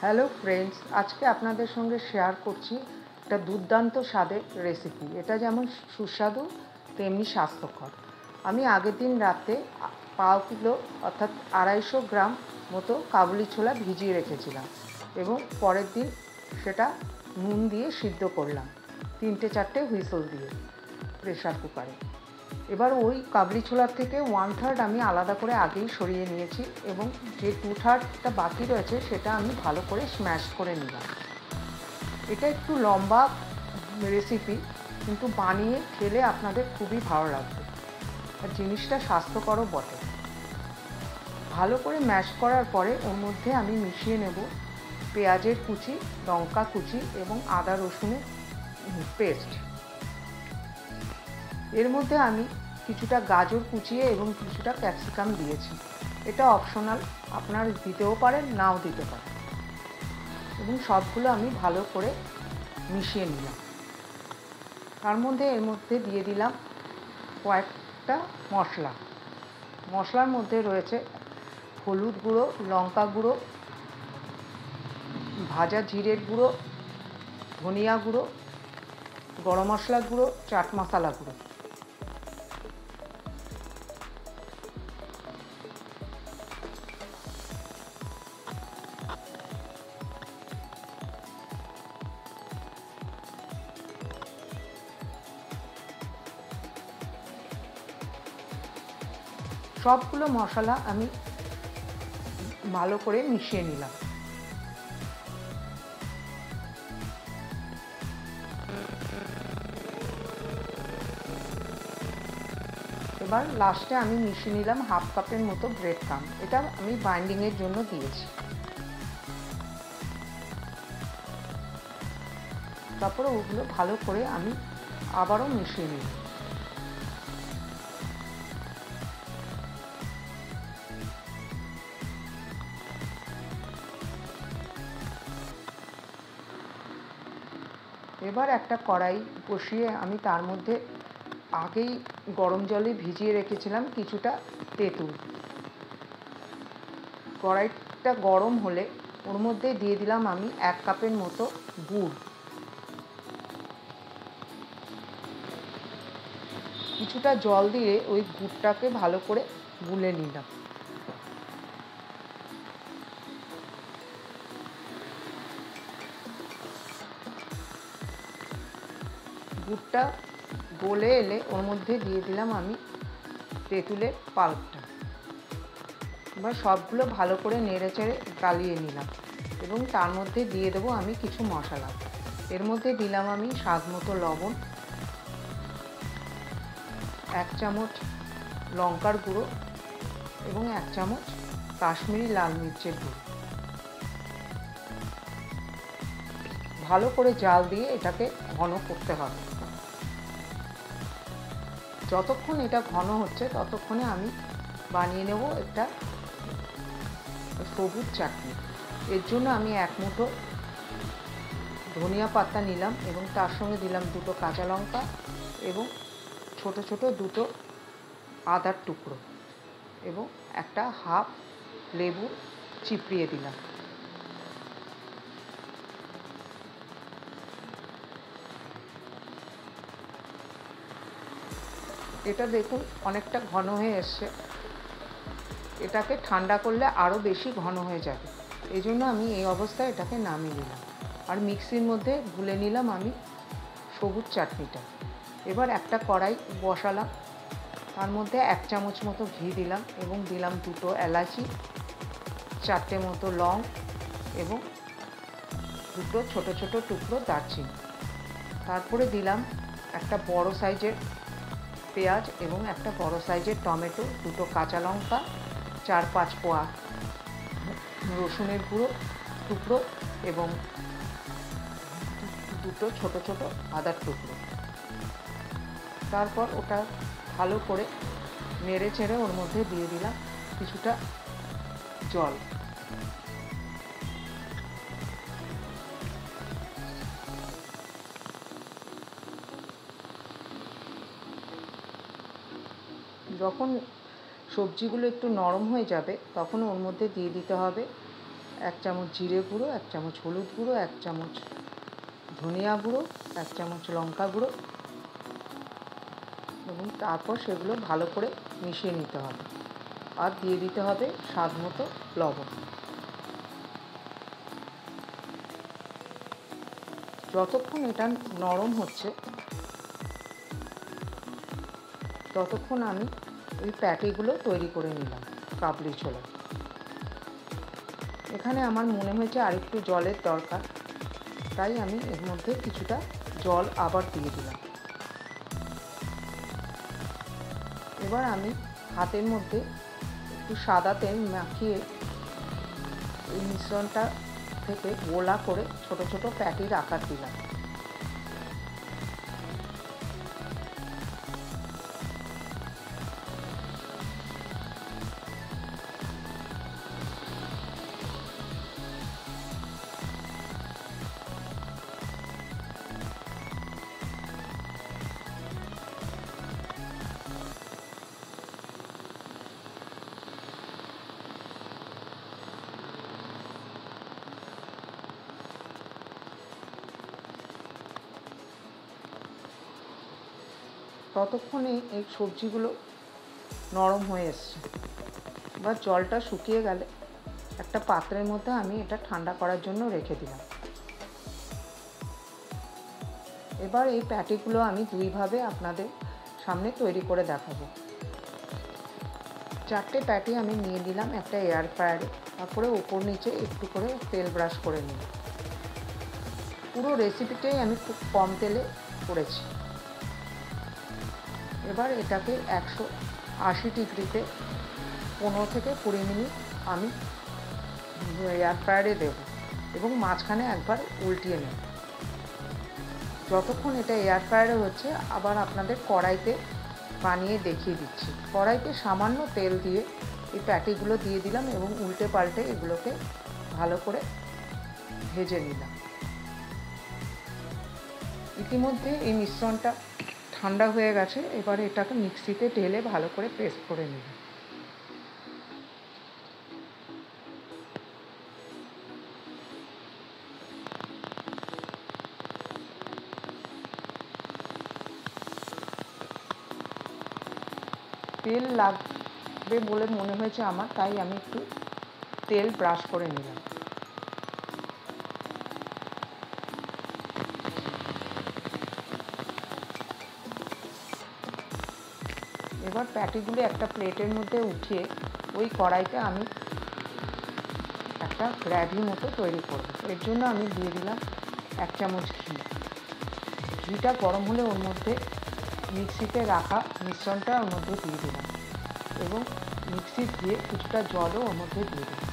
Hello friends, আজকে আপনাদের সঙ্গে শেয়ার করছি একটা দুর্দান্ত স্বাদের রেসিপি। এটা যেমন সুস্বাদু তেমনি স্বাস্থ্যকর। আমি আগের দিন রাতে পাও কিলো অর্থাৎ 250 গ্রাম মতো কাবুলি ছোলা ভিজিয়ে রেখেছিলাম এবং পরের দিন সেটা নুন দিয়ে সিদ্ধ করলাম 3-4টে হুইসেল দিয়ে প্রেশার কুকারে। এবার ওই কাবলি ছোলার থেকে 1/3 আমি আলাদা করে আগেই সরিয়ে নিয়েছি এবং যে 2/3টা বাকি রয়েছে সেটা আমি ভালো করে স্ম্যাশ করে নিলাম। এটা একটু লম্বা রেসিপি, কিন্তু বানিয়ে খেলে আপনাদের খুবই ভালো লাগবে আর জিনিসটা স্বাস্থ্যকরও বটে। ভালো করে ম্যাশ করার পরে ওর মধ্যে আমি মিশিয়ে নেব পেঁয়াজের কুচি, লঙ্কা কুচি এবং আদা রসুনের পেস্ট। এর মধ্যে আমি কিছুটা গাজর কুচিয়ে এবং কিছুটা ক্যাপসিকাম দিয়েছি। এটা অপশনাল, আপনারা দিতেও পারেন নাও দিতে পারেন। এবং সবগুলো আমি ভালো করে মিশিয়ে নিলাম। এর মধ্যে দিয়ে দিলাম কয়েকটা মশলা। মশলার মধ্যে রয়েছে হলুদ গুঁড়ো, লঙ্কা গুঁড়ো, ভাজা জিরের গুঁড়ো, ধনিয়া গুঁড়ো, গরম মশলা গুঁড়ো, চাট মশলা গুঁড়ো। সবগুলো মশলা আমি ভালো করে মিশিয়ে নিলাম। এবার লাস্টে আমি মিশিয়ে নিলাম 1/2 কাপের মতো ব্রেড ক্রাম্ব। এটা আমি বাইন্ডিংয়ের জন্য দিয়েছি। তারপরে ওগুলো ভালো করে আমি আবারও মিশিয়ে নিই। এবার একটা কড়াই বসিয়ে আমি তার মধ্যে আগেই গরম জলে ভিজিয়ে রেখেছিলাম কিছুটা তেঁতুল। কড়াইটা গরম হলে ওর মধ্যে দিয়ে দিলাম আমি 1 কাপের মতো গুড়। কিছুটা জল দিয়ে ওই গুড়টাকে ভালো করে গুলে নিলাম। গুড়টা গলে এলে ওর মধ্যে দিয়ে দিলাম আমি তেঁতুলের পাল্পটা। এবার সবগুলো ভালো করে নেড়ে চেড়ে গালিয়ে নিলাম এবং তার মধ্যে দিয়ে দেবো আমি কিছু মশলা। এর মধ্যে দিলাম আমি স্বাদ মতো লবণ, 1 চামচ লঙ্কার গুঁড়ো এবং 1 চামচ কাশ্মীরি লাল মির্চের গুঁড়ো। ভালো করে জাল দিয়ে এটাকে ঘন করতে হবে। যতক্ষণ এটা ঘন হচ্ছে ততক্ষণে আমি বানিয়ে নেব একটা সবুজ চাটনি। এর জন্য আমি 1 মুঠো ধনিয়া পাতা নিলাম এবং তার সঙ্গে দিলাম 2টো কাঁচা লঙ্কা এবং ছোট ছোট 2টো আদার টুকরো এবং একটা হাফ লেবু চিপড়িয়ে দিলাম। এটা দেখুন অনেকটা ঘন হয়ে এসছে। এটাকে ঠান্ডা করলে আরও বেশি ঘন হয়ে যাবে, এই জন্য আমি এই অবস্থায় এটাকে নামিয়ে নিলাম আর মিক্সির মধ্যে গুলে নিলাম আমি সবুজ চাটনিটা। এবার একটা কড়াই বসালাম, তার মধ্যে 1 চামচ মতো ঘি দিলাম এবং দিলাম 2টো এলাচি, 4টে মতো লং এবং 2টো ছোটো ছোটো টুকরো দারচিনি। তারপরে দিলাম একটা বড় সাইজের পেঁয়াজ এবং একটা বড় সাইজের টমেটো, 2টো কাঁচা লঙ্কা, 4-5 কোয়া রসুনের গুঁড়ো টুকরো এবং 2টো ছোটো ছোটো আদার টুকরো। তারপর ওটা ভালো করে নেড়ে চেড়ে ওর মধ্যে দিয়ে দিলাম কিছুটা জল। যখন সবজিগুলো একটু নরম হয়ে যাবে তখন ওর মধ্যে দিয়ে দিতে হবে 1 চামচ জিরে গুঁড়ো, 1 চামচ হলুদ গুঁড়ো, 1 চামচ ধনিয়া গুঁড়ো, 1 চামচ লঙ্কা গুঁড়ো, এবং তারপর সেগুলো ভালো করে মিশিয়ে নিতে হবে। আর দিয়ে দিতে হবে স্বাদ মতো লবণ। যতক্ষণ এটা নরম হচ্ছে ততক্ষণ আমি ওই প্যাটিগুলো তৈরি করে নিলাম কাবলি ছোলা। এখানে আমার মনে হয়েছে আরেকটু জলের দরকার, তাই আমি এর মধ্যে কিছুটা জল আবার দিয়ে দিলাম। এবার আমি হাতের মধ্যে একটু সাদা তেল মাখিয়ে এই মিশ্রণটা থেকে গোলা করে ছোট ছোট প্যাটির আকার দিলাম। ততক্ষণে এই সবজিগুলো নরম হয়ে এসছে। এবার জলটা শুকিয়ে গেলে একটা পাত্রের মধ্যে আমি এটা ঠান্ডা করার জন্য রেখে দিলাম। এবার এই প্যাটিগুলো আমি দুইভাবে আপনাদের সামনে তৈরি করে দেখাবো। 4টে প্যাটি আমি নিয়ে নিলাম একটা এয়ার ফ্রায়ারে, তারপরে ওপর নিচে একটু করে তেল ব্রাশ করে নিলাম। পুরো রেসিপিটাই আমি খুব কম তেলে করেছি। এবার এটাকে 180 ডিগ্রিতে 15 থেকে 20 মিনিট আমি এয়ার ফ্রায়ারে দেবো এবং মাঝখানে একবার উল্টিয়ে নেব। যতক্ষণ এটা এয়ার ফ্রায়ারে হচ্ছে আবার আপনাদের কড়াইতে বানিয়ে দেখিয়ে দিচ্ছি। কড়াইতে সামান্য তেল দিয়ে এই প্যাটিগুলো দিয়ে দিলাম এবং উল্টে পাল্টে এগুলোকে ভালো করে ভেজে নিলাম। ইতিমধ্যে এই মিশ্রণটা ঠান্ডা হয়ে গেছে। এবার এটাকে মিক্সিতে ঢেলে ভালো করে পেস্ট করে নিব। তেল লাগবে বলে মনে হয়েছে আমার, তাই আমি একটু তেল ব্রাশ করে নিলাম। এবার প্যাটিগুলো একটা প্লেটের মধ্যে উঠিয়ে ওই কড়াইতে আমি একটা গ্রেভি মতো তৈরি করব। এর জন্য আমি দিয়ে দিলাম 1 চামচ ঘি। ঘিটা গরম হলে ওর মধ্যে মিক্সিতে রাখা মিশ্রণটা ওর মধ্যে দিয়ে দিলাম এবং মিক্সি দিয়ে কিছুটা জলও ওর মধ্যে দিয়ে দিলাম।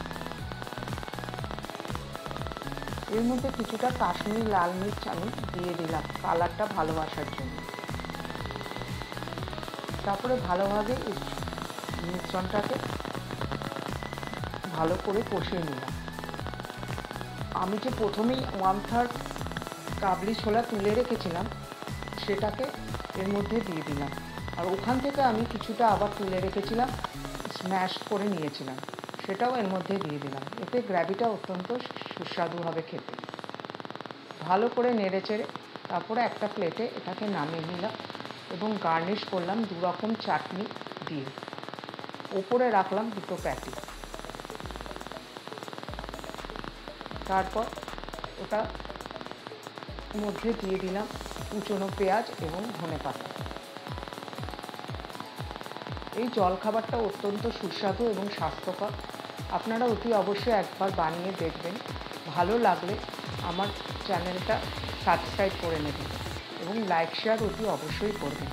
এর মধ্যে কিছুটা কাশ্মীরি লাল মির্চ আমি দিয়ে দিলাম কালারটা ভালো আসার জন্য। তারপরে ভালোভাবে এই মিশ্রণটাকে ভালো করে কষিয়ে নিলাম। আমি যে প্রথমেই 1/3 কাবলি ছোলা তুলে রেখেছিলাম সেটাকে এর মধ্যে দিয়ে দিলাম, আর ওখান থেকে আমি কিছুটা আবার তুলে রেখেছিলাম, স্ম্যাশ করে নিয়েছিলাম, সেটাও এর মধ্যে দিয়ে দিলাম। এতে গ্রেভিটা অত্যন্ত সুস্বাদু হবে খেতে। ভালো করে নেড়েচেড়ে তারপরে একটা প্লেটে এটাকে নামিয়ে নিলাম এবং গার্নিশ করলাম 2 রকম চাটনি দিয়ে। ওপরে রাখলাম 2টো প্যাটি। তারপর ওটা মধ্যে দিয়ে দিলাম কুচনো পেঁয়াজ এবং ধনেপাতা। এই জলখাবারটা অত্যন্ত সুস্বাদু এবং স্বাস্থ্যকর। আপনারা অতি অবশ্যই একবার বানিয়ে দেখবেন। ভালো লাগলে আমার চ্যানেলটা সাবস্ক্রাইব করে নেবেন এবং লাইক শেয়ার অতি অবশ্যই করবেন।